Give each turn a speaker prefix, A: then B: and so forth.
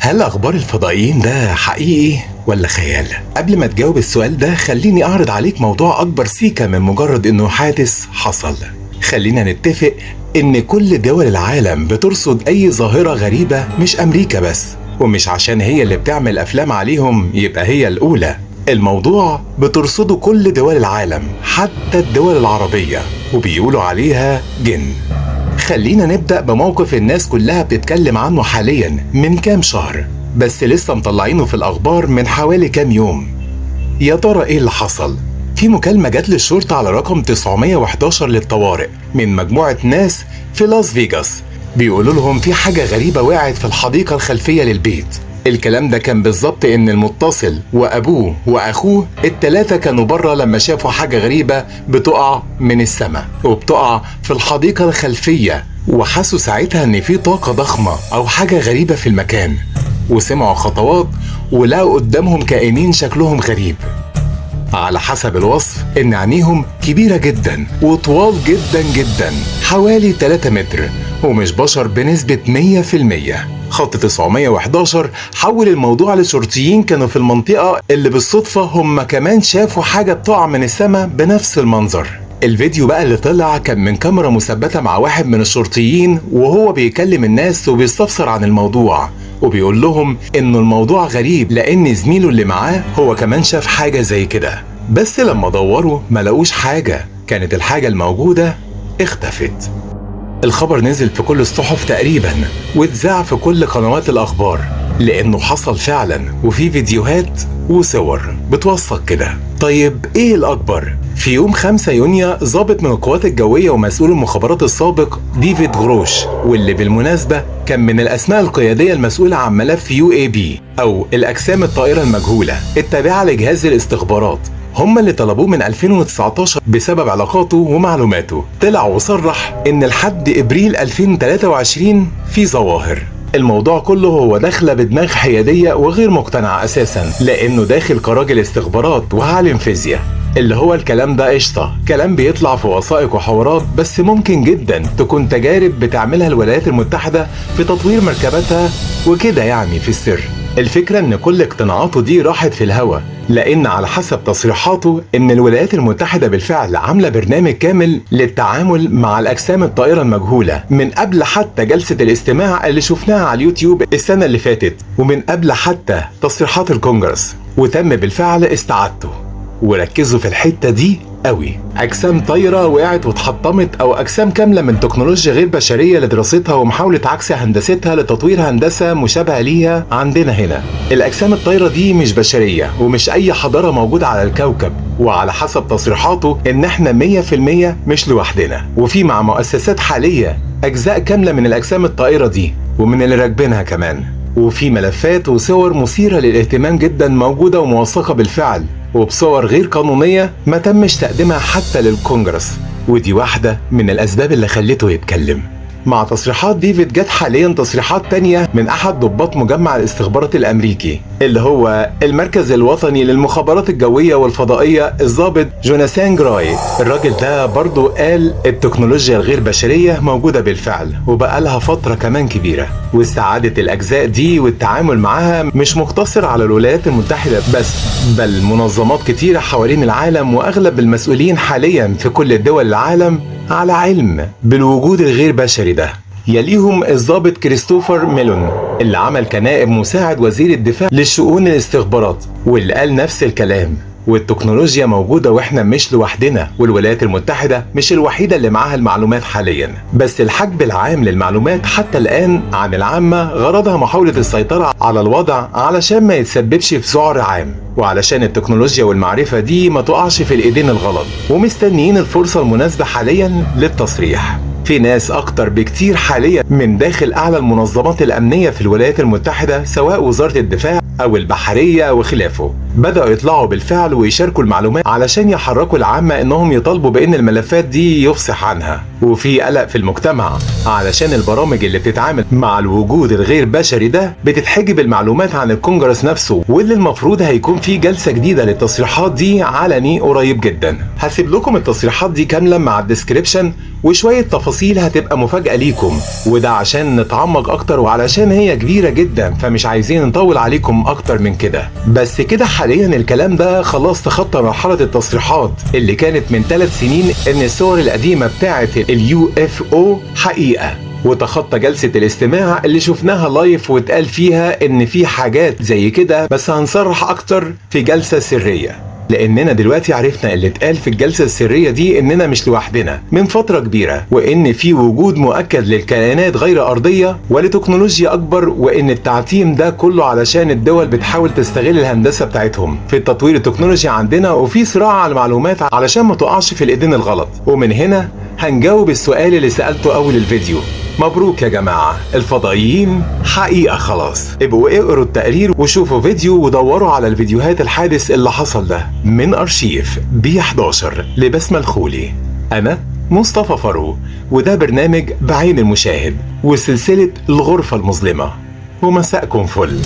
A: هل أخبار الفضائيين ده حقيقي ولا خيال؟ قبل ما تجاوب السؤال ده خليني أعرض عليك موضوع أكبر سيكا من مجرد إنه حادث حصل. خلينا نتفق إن كل دول العالم بترصد أي ظاهرة غريبة، مش أمريكا بس، ومش عشان هي اللي بتعمل أفلام عليهم يبقى هي الأولى. الموضوع بترصده كل دول العالم، حتى الدول العربية، وبيقولوا عليها جن. خلينا نبدأ بموقف الناس كلها بتتكلم عنه حاليا من كام شهر، بس لسه مطلعينه في الأخبار من حوالي كام يوم. يا ترى إيه اللي حصل؟ في مكالمة جات للشرطة على رقم 911 للطوارئ من مجموعة ناس في لاس فيجاس، بيقولوا لهم في حاجة غريبة وقعت في الحديقة الخلفية للبيت. الكلام ده كان بالظبط ان المتصل وابوه واخوه التلاتة كانوا بره لما شافوا حاجة غريبة بتقع من السماء وبتقع في الحديقة الخلفية، وحسوا ساعتها ان في طاقة ضخمة او حاجة غريبة في المكان، وسمعوا خطوات ولقوا قدامهم كائنين شكلهم غريب. على حسب الوصف ان عينيهم كبيرة جدا وطوال جدا جدا، حوالي 3 متر، ومش بشر بنسبة 100%. خط 911 حول الموضوع لشرطيين كانوا في المنطقة اللي بالصدفة هم كمان شافوا حاجة بتقع من السماء بنفس المنظر. الفيديو بقى اللي طلع كان من كاميرا مثبتة مع واحد من الشرطيين وهو بيكلم الناس وبيستفسر عن الموضوع، وبيقول لهم انه الموضوع غريب لان زميله اللي معاه هو كمان شاف حاجة زي كده، بس لما دوروا ما لقوش حاجة، كانت الحاجة الموجودة اختفت. الخبر نزل في كل الصحف تقريبا واتذاع في كل قنوات الأخبار، لأنه حصل فعلا وفي فيديوهات وصور بتوثق كده. طيب إيه الأكبر؟ في يوم 5 يونيو ضابط من القوات الجوية ومسؤول المخابرات السابق ديفيد غروش، واللي بالمناسبة كان من الأسماء القيادية المسؤولة عن ملف UAP أو الأجسام الطائرة المجهولة التابعة لجهاز الاستخبارات، هم اللي طلبوه من 2019 بسبب علاقاته ومعلوماته. طلع وصرح ان لحد ابريل 2023 في ظواهر. الموضوع كله هو داخله بدماغ حياديه وغير مقتنع اساسا، لانه داخل كراجل استخبارات وعالم فيزياء، اللي هو الكلام ده قشطه، كلام بيطلع في وثائق وحوارات، بس ممكن جدا تكون تجارب بتعملها الولايات المتحده في تطوير مركباتها وكده، يعني في السر. الفكرة ان كل اقتناعاته دي راحت في الهوا، لان على حسب تصريحاته ان الولايات المتحدة بالفعل عاملة برنامج كامل للتعامل مع الاجسام الطائرة المجهولة من قبل حتى جلسة الاستماع اللي شفناها على اليوتيوب السنة اللي فاتت، ومن قبل حتى تصريحات الكونجرس، وتم بالفعل استعادته. وركزوا في الحتة دي قوي، اجسام طايره وقعت واتحطمت، او اجسام كامله من تكنولوجيا غير بشريه لدراستها ومحاوله عكس هندستها لتطوير هندسه مشابهه ليها عندنا هنا. الاجسام الطايره دي مش بشريه ومش اي حضاره موجوده على الكوكب، وعلى حسب تصريحاته ان احنا 100% مش لوحدنا، وفي مع مؤسسات حاليه اجزاء كامله من الاجسام الطائره دي ومن اللي راكبينها كمان، وفي ملفات وصور مثيره للاهتمام جدا موجوده وموثقه بالفعل، وبصور غير قانونية ما تمش تقديمها حتى للكونجرس، ودي واحدة من الأسباب اللي خلته يتكلم. مع تصريحات ديفيد جت حاليا تصريحات تانية من أحد ضباط مجمع الاستخبارات الأمريكي اللي هو المركز الوطني للمخابرات الجوية والفضائية، الضابط جوناثان جراي. الراجل ده برضو قال التكنولوجيا الغير بشرية موجودة بالفعل وبقى لها فترة كمان كبيرة، واستعادة الأجزاء دي والتعامل معها مش مقتصر على الولايات المتحدة بس، بل منظمات كتيرة حوالين العالم، وأغلب المسؤولين حاليا في كل دول العالم على علم بالوجود الغير بشري ده. يليهم الضابط كريستوفر ميلون اللي عمل كنائب مساعد وزير الدفاع للشؤون الاستخبارات، واللي قال نفس الكلام، والتكنولوجيا موجودة واحنا مش لوحدنا، والولايات المتحدة مش الوحيدة اللي معاها المعلومات حاليا، بس الحجب العام للمعلومات حتى الآن عن العامة غرضها محاولة السيطرة على الوضع علشان ما يتسببش في ذعر عام، وعلشان التكنولوجيا والمعرفة دي ما تقعش في الإيدين الغلط، ومستنيين الفرصة المناسبة حاليا للتصريح. في ناس أكتر بكتير حاليا من داخل أعلى المنظمات الأمنية في الولايات المتحدة، سواء وزارة الدفاع أو البحرية وخلافه، بدأوا يطلعوا بالفعل ويشاركوا المعلومات علشان يحركوا العامة انهم يطالبوا بان الملفات دي يفصح عنها. وفي قلق في المجتمع علشان البرامج اللي بتتعامل مع الوجود الغير بشري ده بتتحجب المعلومات عن الكونجرس نفسه، واللي المفروض هيكون في جلسة جديدة للتصريحات دي علني قريب جدا. هسيب لكم التصريحات دي كاملة مع الديسكريبشن، وشوية تفاصيل هتبقى مفاجأة ليكم، وده عشان نتعمق اكتر وعلشان هي كبيرة جدا، فمش عايزين نطول عليكم اكتر من كده. بس كده حاليا الكلام ده خلاص تخطى مرحلة التصريحات اللي كانت من 3 سنين ان الصور القديمة بتاعة UFO حقيقة، وتخطى جلسة الاستماع اللي شفناها لايف واتقال فيها ان في حاجات زي كده، بس هنصرح اكتر في جلسة سرية. لاننا دلوقتي عرفنا اللي اتقال في الجلسة السرية دي اننا مش لوحدنا من فترة كبيرة، وان في وجود مؤكد للكائنات غير ارضية ولتكنولوجيا اكبر، وان التعتيم ده كله علشان الدول بتحاول تستغل الهندسة بتاعتهم في التطوير التكنولوجي عندنا، وفي صراع على المعلومات علشان ما تقعش في الايدين الغلط. ومن هنا هنجاوب السؤال اللي سألته اول الفيديو. مبروك يا جماعة، الفضائيين حقيقة خلاص. ابقوا اقروا التقرير وشوفوا فيديو ودوروا على الفيديوهات الحادث اللي حصل ده من أرشيف B11 لبسمة الخولي. أنا مصطفى فاروق، وده برنامج بعين المشاهد وسلسلة الغرفة المظلمة، ومساءكم فل.